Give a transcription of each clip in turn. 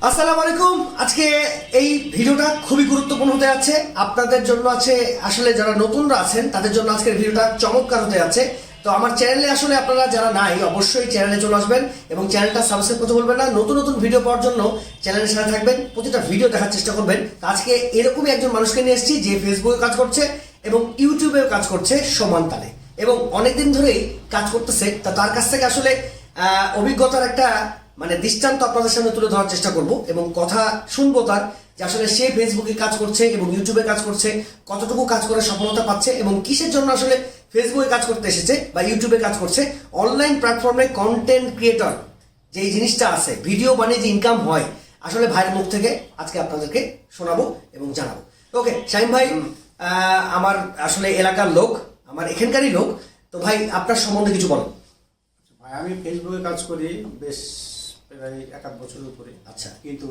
আসসালামু আলাইকুম। আজকে এই ভিডিওটা খুবই গুরুত্বপূর্ণ হতে যাচ্ছে আপনাদের জন্য। আছে আসলে যারা নতুনরা আছেন তাদের জন্য আজকের ভিডিওটা চমৎকার হতে যাচ্ছে। তো আমার চ্যানেলে আসলে আপনারা যারা নাই অবশ্যই চ্যানেলে চলে আসবেন এবং চ্যানেলটা সাবস্ক্রাইব করতে ভুলবেন না। নতুন নতুন ভিডিও পাওয়ার জন্য চ্যানেলের সাথে থাকবেন, প্রতিটা ভিডিও দেখার চেষ্টা করবেন। আজকে এরকমই একজন মানুষকে নিয়ে এসেছি যে ফেসবুকে কাজ করছে এবং ইউটিউবেও কাজ করছে সমান তালে এবং অনেকদিন ধরেই কাজ করতেছে। তার কাছ থেকে আসলে অভিজ্ঞতার একটা দৃষ্টান্ত আপনাদের সামনে তুলে ধরার চেষ্টা করব এবং কথা শুনবো তার, যে আসলে সে ফেসবুকে কাজ করছে এবং ইউটিউবে কাজ করছে, কতটুকু কাজ করে সফলতা পাচ্ছে এবং কিসের জন্য আসলে ফেসবুকে কাজ করতে এসেছে বা ইউটিউবে কাজ করছে। অনলাইন প্ল্যাটফর্মে কন্টেন্ট ক্রিয়েটর যে জিনিসটা আছে, ভিডিও বানিয়ে যে ইনকাম হয়, আসলে ভাইয়ের মুখ থেকে আজকে আপনাদেরকে শোনাবো এবং জানাবো। ওকে শাহিম ভাই, আমার আসলে এলাকার লোক, আমার এখানকারই লোক, তো ভাই আপনার সম্বন্ধে কিছু বলেন। ভাই আমি ফেসবুকে কাজ করি বেশ প্রায় 1-8 বছরের উপরে। আচ্ছা, কিন্তু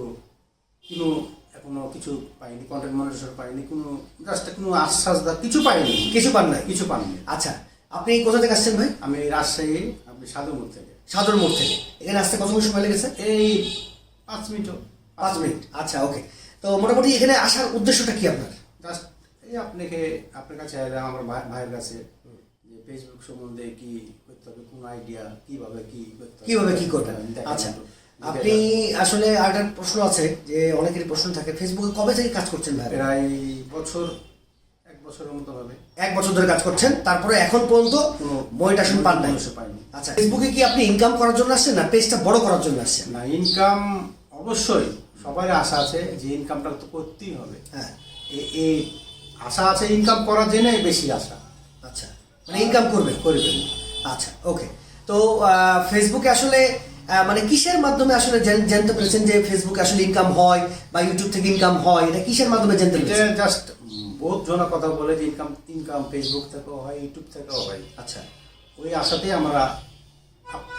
এখনো কিছু পাইনি, কন্টেন্ট মনিটর পাইনি, কোনো আশ্বাস কিছু পাইনি। কিছু পান নাই? কিছু পাইনি। আচ্ছা, আপনি কোথা থেকে আসছেন ভাই? আমি রাজশাহী, আপনি সাধুমুখ থেকে। সাদর মোড় থেকে এখানে আসতে কত সময় লেগেছে? এই 5 মিনিট। 5 মিনিট। আচ্ছা, ওকে। তো মোটামুটি এখানে আসার উদ্দেশ্যটা কি আপনার? জাস্ট এই আপনার কাছে এলাম, আমার ভাইয়ের কাছে, যে ফেসবুক সম্বন্ধে কি করতে হবে, কোন আইডিয়া, কিভাবে কি করবেন। আচ্ছা, আপনি আসলে একটা প্রশ্ন আছে যে অনেকেরই প্রশ্ন থাকে, ফেসবুকে কবে থেকে কাজ করছেন ভাই? প্রায় 1 বছরের মতো হবে। 1 বছর ধরে কাজ করছেন, তারপরে এখন পর্যন্ত মনিটাইজেশন পান নাই? পাইনি। আচ্ছা, ফেসবুকে কি আপনি ইনকাম করার জন্য আসছেন না পেজটা বড় করার জন্য আসছেন? না, ইনকাম অবশ্যই সবারই আশা আছে যে ইনকামটা তো করতেই হবে। হ্যাঁ, এই আশা আছে, ইনকাম করার জন্য বেশি আশা। আচ্ছা, ইনকাম করবেন। আচ্ছা, ওকে। তো ফেসবুকে আসলে কিসের মাধ্যমে আসলে জানতে পেরেছেন যে ফেসবুকে আসলে ইনকাম হয় বা ইউটিউব থেকে ইনকাম হয়? এটা কিসের মাধ্যমে জানতে পেরেছেন? জাস্ট বহুত জনের কথা বলে যে ইনকাম ফেসবুক থেকেও হয়, ইউটিউব থেকেও হয়। আচ্ছা, ওই আশাতেই আমরা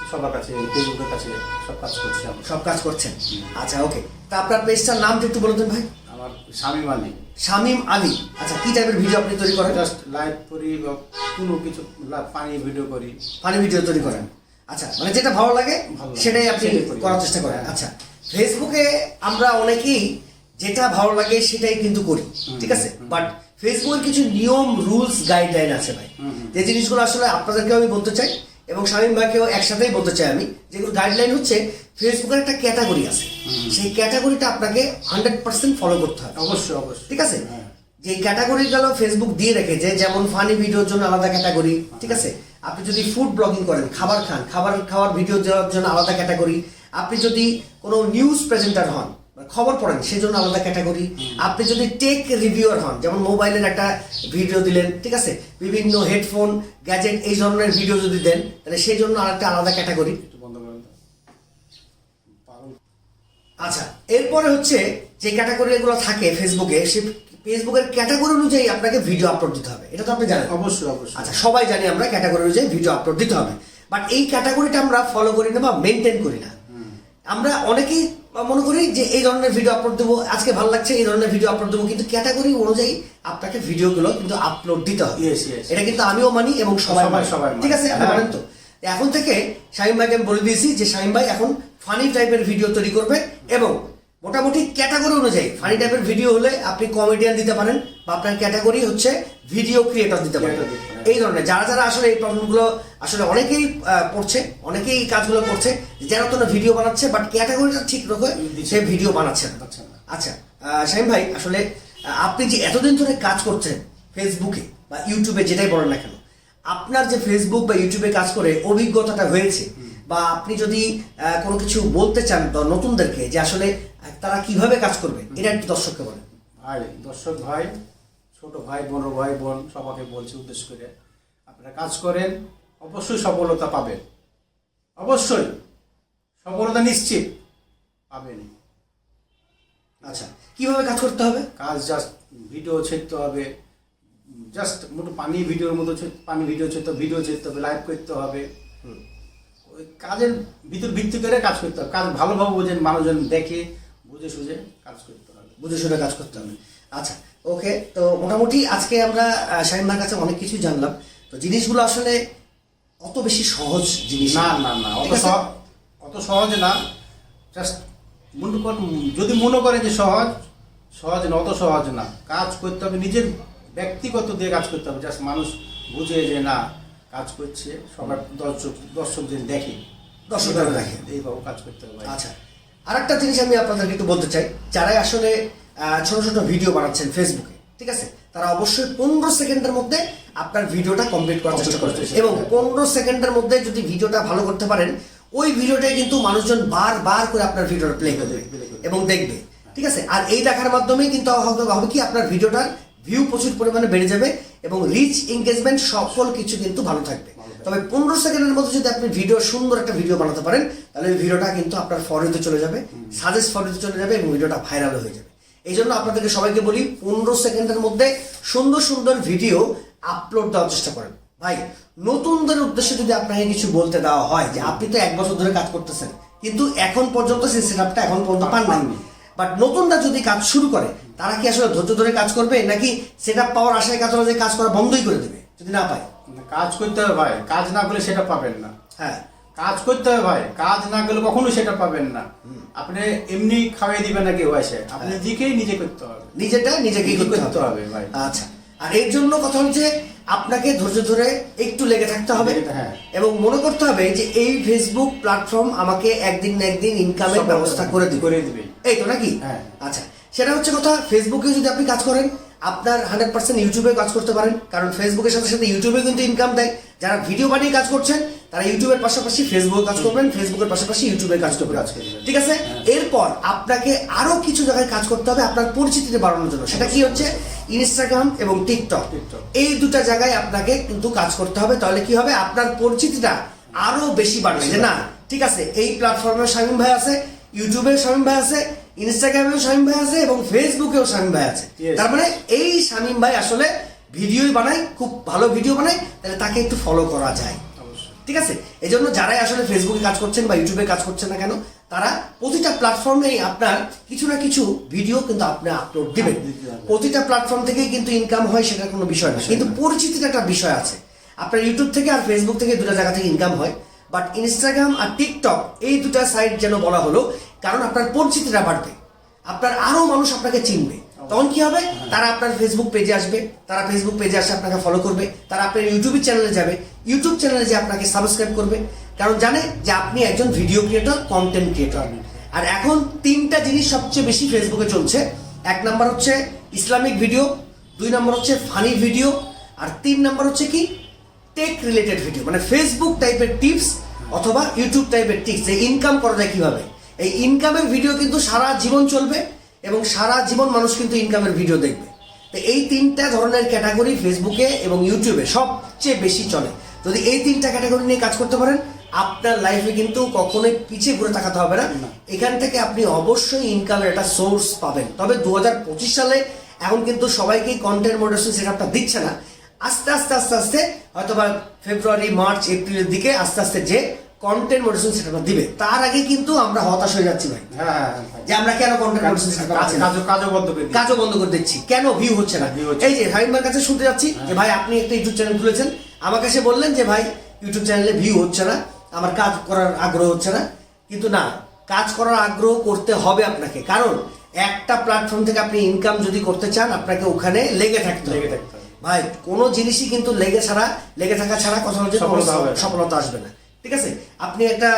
সবার কাছে, ফেসবুকের কাছে সব কাজ করছি। আমরা সব কাজ করছেন। আচ্ছা, ওকে। তা আপনার পেজটার নামটা একটু বলে দেন ভাই। আমার শামীম আলী। শামীম আলী। আচ্ছা, কি টাইপের ভিডিও আপনি তৈরি করেন? জাস্ট লাইভ করি বা কোনো কিছু পানি ভিডিও করি। ফানি ভিডিও তৈরি করেন। আচ্ছা, যেটা ভালো লাগে সেটাই আপনি করার চেষ্টা করেন। আচ্ছা, ফেসবুকে আমরা অনেকেই যেটা ভালো লাগে সেটাই কিন্তু করি, ঠিক আছে? বাট ফেসবুকের কিছু নিয়ম, রুলস, গাইডলাইন আছে ভাই, যে জিনিসগুলো আসলে আপনাদেরকেও আমি বলতে চাই এবং শামীম ভাইকেও একসাথেই বলতে চাই আমি। যেগুলো গাইডলাইন হচ্ছে, ফেসবুকের একটা ক্যাটাগরি আছে, সেই ক্যাটাগরিটা আপনাকে 100% ফলো করতে হবে। অবশ্যই, ঠিক আছে? যে ক্যাটাগরিগুলো ফেসবুক দিয়ে রেখেছে, যেমন ফানি ভিডিওর জন্য আলাদা ক্যাটাগরি, ঠিক আছে? আপনি যদি ফুড ব্লগিং করেন, খাবার খান, খাওয়ার ভিডিও দেওয়ার জন্য আলাদা ক্যাটাগরি। আপনি যদি কোনো নিউজ প্রেজেন্টার হন, খবর পড়েন, সেজন্য আলাদা ক্যাটাগরি। আপনি যদি টেক রিভিউয়ার হন, যেমন মোবাইলের একটা ভিডিও দিলেন, ঠিক আছে, বিভিন্ন হেডফোন, গ্যাজেট, এই ধরনের ভিডিও যদি দেন, তাহলে সেই জন্য আরেকটা আলাদা ক্যাটাগরি। বন্ধ করেন। আচ্ছা, এরপরে হচ্ছে যে ক্যাটাগরিগুলো থাকে ফেসবুকে, সে ফেসবুকের ক্যাটাগরি অনুযায়ী আপনাকে ভিডিও আপলোড দিতে হবে। এটা তো আপনি জানেন? অবশ্যই। আচ্ছা, সবাই জানি আমরা ক্যাটাগরি অনুযায়ী ভিডিও আপলোড দিতে হবে, বাট এই ক্যাটাগরিটা আমরা ফলো করি না বা মেনটেন করি না। আমরা অনেকেই মনে করি যে এই ধরনের ভিডিও আপলোড দেবো, আজকে ভালো লাগছে এই ধরনের ভিডিও আপলোড দেবো, কিন্তু ক্যাটাগরি অনুযায়ী আপনাকে ভিডিওগুলো কিন্তু আপলোড দিতে হবে। এটা কিন্তু আমিও মানি এবং সবাই, ঠিক আছে? আপনি মানেন তো? এখন থেকে শামীম ভাইকে আমি বলে দিয়েছি যে শামীম ভাই এখন ফানি টাইপের ভিডিও তৈরি করবে এবং মোটামুটি ক্যাটাগরি অনুযায়ী ফানি টাইপের ভিডিও হলে আপনি কমেডিয়ান দিতে পারেন বা আপনার ক্যাটাগরি হচ্ছে ভিডিও ক্রিয়েটর দিতে পারেন। এই ধরনের যারা আসলে এই প্রবলেমগুলো আসলে অনেকেই পড়ছে, অনেকেই এই কাজগুলো করছে, যারা তো ভিডিও বানাচ্ছে বাট ক্যাটাগরিটা ঠিক রেখে সে ভিডিও বানাচ্ছে না। আচ্ছা, শামীম ভাই, আসলে আপনি যে এতদিন ধরে কাজ করছেন ফেসবুকে বা ইউটিউবে, যেটাই বলেন না কেন, আপনার যে ফেসবুক বা ইউটিউবে কাজ করে অভিজ্ঞতাটা হয়েছে, বা আপনি যদি কোনো কিছু বলতে চান নতুনদেরকে যে আসলে তারা কিভাবে কাজ করবে, এটা একটু দর্শককে বলেন। দর্শক ভাই, ছোট ভাই, বড় ভাই, বোন, সবাইকে বলছি উদ্দেশ্য করে, আপনারা কাজ করেন, অবশ্যই সফলতা পাবেন। অবশ্যই সফলতা নিশ্চিত পাবেন। আচ্ছা, কিভাবে কাজ করতে হবে? কাজ জাস্ট ভিডিও ছেড়তে হবে, জাস্ট পানি ভিডিও ছেড়তে হবে, লাইভ করতে হবে। ওই কাজের ভিত্তি করে কাজ করতে হবে। কাজ ভালোভাবে বোঝেন, মানুষজন দেখে বুঝে সুঝে কাজ করতে হবে, বুঝে শুনে কাজ করতে হবে। আচ্ছা, ওকে। তো মোটামুটি আজকে আমরা শামীম ভাইয়ের কাছে অনেক কিছু জানলাম। তো জিনিসগুলো আসলে অত বেশি সহজ জিনিস না, অত সহজ না। জাস্ট যদি মনে করেন যে সহজ না, অত সহজ না। কাজ করতে হবে, নিজের ব্যক্তিগত দিয়ে কাজ করতে হবে, জাস্ট মানুষ বুঝে যে না কাজ করছে, সবার দর্শক যে দেখে, দর্শকরা দেখে, এইভাবে কাজ করতে হবে। আচ্ছা, আরেকটা জিনিস আমি আপনাদেরকে একটু বলতে চাই, যারাই আসলে ছোট ছোট ভিডিও বানাচ্ছেন ফেসবুকে, ঠিক আছে, তারা অবশ্যই 15 সেকেন্ডের মধ্যে আপনার ভিডিওটা কমপ্লিট করার চেষ্টা করবেন, এবং 15 সেকেন্ডের মধ্যে যদি ভিডিওটা ভালো করতে পারেন, ওই ভিডিওটাই কিন্তু মানুষজন বারবার করে আপনার ভিডিওটা প্লে করবে এবং দেখবে, ঠিক আছে। আর এই দেখার মাধ্যমেই কিন্তু হবে কি, আপনার ভিডিওটার ভিউ প্রচুর পরিমাণে বেড়ে যাবে এবং রিচ, এঙ্গেজমেন্ট সকল কিছু কিন্তু ভালো থাকবে। তবে 15 সেকেন্ডের মধ্যে যদি আপনি সুন্দর একটা ভিডিও বানাতে পারেন, তাহলে ওই ভিডিওটা কিন্তু আপনার ফরওয়ার্ডে চলে যাবে, সাজেস্ট ফরওয়ার্ডে চলে যাবে এবং ভিডিওটা ভাইরাল হয়ে যাবে। এই জন্য আপনাদেরকে সবাইকে বলি, 15 সেকেন্ডের মধ্যে সুন্দর সুন্দর ভিডিও আপলোড দেওয়ার চেষ্টা করেন। ভাই, নতুনদের উদ্দেশ্যে যদি আপনাকে কিছু বলতে দেওয়া হয় যে আপনি তো 1 বছর ধরে কাজ করতেছেন, কিন্তু এখন পর্যন্ত সেই সেটআপটা এখন পর্যন্ত পান নাই, বাট নতুনরা যদি কাজ শুরু করে, তারা কি আসলে ধৈর্য ধরে কাজ করবে, নাকি সেটআপ পাওয়ার আশায় কাজ করা বন্ধই করে দেবে যদি না পায়? কাজ করতে হবে ভাই, কাজ না করলে সেটা পাবেন না। হ্যাঁ, কাজ করতে হবে ভাই, কাজ না করলে কখনো সেটা পাবেন না। আপনি এমনি খাওয়াই দিবেন না কেউ এসে, আপনি নিজে করতে হবে, নিজেকেই করতে হবে ভাই। আচ্ছা, আর এর জন্য কথা হচ্ছে আপনাকে ধৈর্য ধরে একটু লেগে থাকতে হবে, হ্যাঁ, এবং মনে করতে হবে যে এই ফেসবুক প্ল্যাটফর্ম আমাকে একদিন না একদিন ইনকামের ব্যবস্থা করে দিবে, এই তো নাকি? হ্যাঁ। আচ্ছা, সেটা হচ্ছে কথা। ফেসবুকে যদি আপনি কাজ করেন, আপনার 100% ইউটিউবে কাজ করতে পারেন, কারণ ফেসবুকের সাথে সাথে ইউটিউবে কিন্তু ইনকাম দেয়। যারা ভিডিও বানিয়ে কাজ করছেন, তারা ইউটিউবের পাশাপাশি ফেসবুকে কাজ করবেন, ফেসবুকের পাশাপাশি ইউটিউবে কাজ করবেন, ঠিক আছে। এরপর আপনাকে আরো কিছু জায়গায় কাজ করতে হবে আপনার পরিচিতিটা বাড়ানোর জন্য। সেটা কি হচ্ছে? ইনস্টাগ্রাম এবং টিকটক, এই দুটা জায়গায় আপনাকে কিন্তু কাজ করতে হবে। তাহলে কি হবে? আপনার পরিচিতিটা আরো বেশি বাড়বে, যে না ঠিক আছে, এই প্ল্যাটফর্মে শামীম ভাই আছে, ইউটিউবে শামীম ভাই আছে, ইনস্টাগ্রামেও শামীম ভাই আছে এবং ফেসবুকেও শামীম ভাই আছে। তার মানে এই শামীম ভাই আসলে ভিডিওই বানায়, খুব ভালো ভিডিও বানায়, তাহলে তাকে একটু ফলো করা যায়, ঠিক আছে। এই জন্য যারাই আসলে ফেসবুকে কাজ করছেন বা ইউটিউবে কাজ করছেন না কেন, তারা প্রতিটা প্ল্যাটফর্মেই আপনার কিছু না কিছু ভিডিও কিন্তু আপনি আপলোড দিবেন। প্রতিটা প্ল্যাটফর্ম থেকেই কিন্তু ইনকাম হয়, সেটা কোনো বিষয় না, কিন্তু পরিচিতির একটা বিষয় আছে। আপনার ইউটিউব থেকে আর ফেসবুক থেকে দুটা জায়গা থেকে ইনকাম হয়, বাট ইনস্টাগ্রাম আর টিকটক এই দুটা সাইট যেন বলা হলো, কারণ আপনার পরিচিতিটা বাড়বে, আপনার আরো মানুষ আপনাকে চিনবে। তখন কি হবে? তারা আপনার ফেসবুক পেজে আসবে, তারা ফেসবুক পেজে আসে আপনাকে ফলো করবে, তারা আপনার ইউটিউব চ্যানেলে যাবে, ইউটিউব চ্যানেলে যে আপনাকে সাবস্ক্রাইব করবে, কারণ জানে যে আপনি একজন ভিডিও ক্রিয়েটর, কন্টেন্ট ক্রিয়েটর। আর এখন 3টা জিনিস সবচেয়ে বেশি ফেসবুকে চলছে। 1 নাম্বার হচ্ছে ইসলামিক ভিডিও, 2 নাম্বার হচ্ছে ফানি ভিডিও, আর 3 নাম্বার হচ্ছে কি টেক রিলেটেড ভিডিও, মানে ফেসবুক টাইপের টিপস অথবা ইউটিউব টাইপের টিপস, যে ইনকাম করা যায় কিভাবে। এই ইনকামের ভিডিও কিন্তু সারা জীবন চলবে এবং সারা জীবন মানুষ কিন্তু ইনকামের ভিডিও দেখবে। তো এই 3টা ধরনের ক্যাটাগরি ফেসবুকে এবং ইউটিউবে সবচেয়ে বেশি চলে। যদি এই 3টা ক্যাটাগরি নিয়ে কাজ করতে পারেন, আপনার লাইফে কিন্তু কখনোই পিছিয়ে ঘুরে তাকাতে হবে না। এখান থেকে আপনি অবশ্যই ইনকামের একটা সোর্স পাবেন। তবে 2025 সালে এখন কিন্তু সবাইকেই কন্টেন্ট মডারেশন সেটআপটা দিচ্ছে না। আস্তে আস্তে আস্তে আস্তে হয়তোবা ফেব্রুয়ারি, মার্চ, এপ্রিলের দিকে আস্তে আস্তে যে কন্টেন্ট মডারেশন সেটআপটা দিবে, তার আগে কিন্তু আমরা হতাশ হয়ে যাচ্ছি ভাই, যে আমরা কেন কন্টেন্ট মডারেশন সেটআপ পাচ্ছি না, কাজও বন্ধ করে দিচ্ছি, কেন ভিউ হচ্ছে না। এই যে শামীম ভাইয়ের কাছে শুনতে যাচ্ছি যে ভাই আপনি একটা ইউটিউব চ্যানেল খুলেছেন, আমার কাছে বললেন যে ভাই ইউটিউব চ্যানেলে ভিউ হচ্ছে না, আমার কাজ করার আগ্রহ হচ্ছে না। কিন্তু না, কাজ করার আগ্রহ করতে হবে আপনাকে, কারণ একটা প্ল্যাটফর্ম থেকে আপনি ইনকাম যদি করতে চান, আপনাকে ওখানে লেগে থাকতে হবে ভাই। কোনো জিনিসই কিন্তু লেগে থাকা ছাড়া কথা হচ্ছে সফলতা আসবে না, ঠিক আছে। আপনি একটা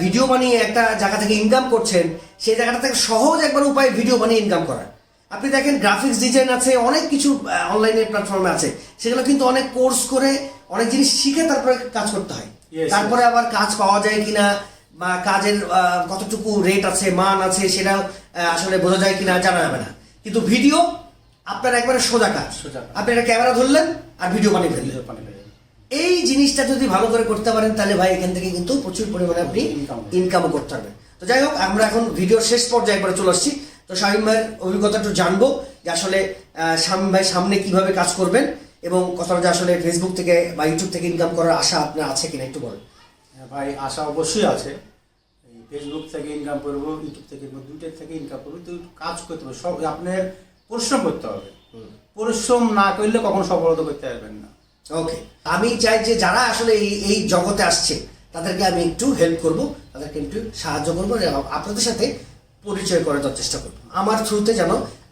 ভিডিও বানিয়ে একটা জায়গা থেকে ইনকাম করছেন, সেই জায়গাটা থেকে সহজ একবার উপায় ভিডিও বানিয়ে ইনকাম করার। আপনি দেখেন গ্রাফিক্স ডিজাইন আছে, অনেক কিছু অনলাইনে প্ল্যাটফর্মে আছে, সেগুলো কিন্তু অনেক কোর্স করে অনেক জিনিস শিখে তারপরে কাজ করতে হয়। তারপরে আবার কাজ পাওয়া যায় কিনা বা কাজের কতটুকু রেট আছে, মান আছে, সেটা আসলে বোঝা যায় কিনা জানা যাবে না। কিন্তু ভিডিও আপনার একবারে সোজা কাজ, আপনি একটা ক্যামেরা ধরলেন আর ভিডিও বানিয়ে ফেললেন। এই জিনিসটা যদি ভালো করে করতে পারেন, তাহলে ভাই এখান থেকে কিন্তু প্রচুর পরিমাণে আপনি ইনকামও করতে পারবেন। তো যাই হোক, আমরা এখন ভিডিওর শেষ পর্যায়ে একবারে চলে আসছি। তো শামীম ভাইয়ের অভিজ্ঞতা একটু জানবো যে আসলে শামীম ভাই সামনে কিভাবে কাজ করবেন, এবং কথাটা যে আসলে ফেসবুক থেকে বা ইউটিউব থেকে ইনকাম করার আশা আপনার আছে কিনা একটু বলেন। ভাই আশা অবশ্যই আছে, ফেসবুক থেকে ইনকাম করবো, ইউটিউব থেকে, দুইটার থেকে ইনকাম করবো। তো কাজ করতে হবে, সব আপনার পরিশ্রম করতে হবে, পরিশ্রম না করলে কখনো সফলতা করতে পারবেন না। ওকে, আমি চাই যে যারা আসলে এই জগতে আসছে তাদেরকে আমি একটু হেল্প করব, তাদেরকে একটু সাহায্য করবো, আপনাদের সাথে পরিচয় করে দেওয়ার চেষ্টা করবো আমার থ্রুতে, যেন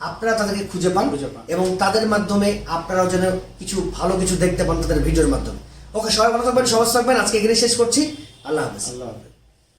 আপনারা তাদেরকে খুঁজে পান খুঁজে পান। এবং তাদের মাধ্যমে আপনারাও যেন কিছু ভালো কিছু দেখতে পান তাদের ভিডিওর মাধ্যমে। ওকে, সবাই ভালো থাকবেন, সবাই থাকবেন। আজকে এখানে শেষ করছি। আল্লাহ হাফেজ। আল্লাহ হাফেজ।